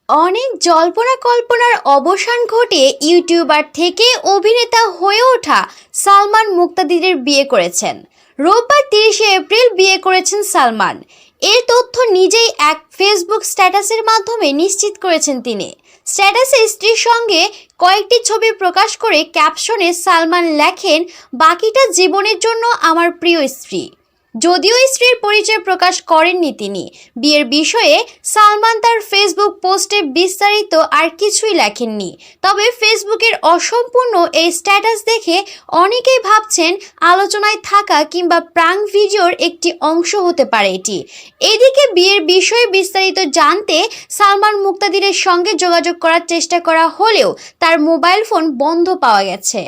অনেক জল্পনা কল্পনার অবসান ঘটে ইউটিউবার থেকে অভিনেতা হয়ে ওঠা সালমান মুক্তাদিরের বিয়ে করেছেন। রোববার 30শে এপ্রিল বিয়ে করেছেন সালমান। এর তথ্য নিজেই এক ফেসবুক স্ট্যাটাসের মাধ্যমে নিশ্চিত করেছেন তিনি। স্ট্যাটাসে স্ত্রীর সঙ্গে কয়েকটি ছবি প্রকাশ করে ক্যাপশনে সালমান লেখেন, বাকিটা জীবনের জন্য আমার প্রিয় স্ত্রী। যদিও স্ত্রীর পরিচয় প্রকাশ করেননি তিনি। বিয়ের বিষয়ে সালমান তার ফেসবুক পোস্টে বিস্তারিত আর কিছুই লেখেননি। তবে ফেসবুকের অসম্পূর্ণ এই স্ট্যাটাস দেখে অনেকেই ভাবছেন আলোচনায় থাকা কিংবা প্রাঙ্ক ভিডিওর একটি অংশ হতে পারে এটি। এদিকে বিয়ের বিষয়ে বিস্তারিত জানতে সালমান মুক্তাদিরের সঙ্গে যোগাযোগ করার চেষ্টা করা হলেও তার মোবাইল ফোন বন্ধ পাওয়া গেছে।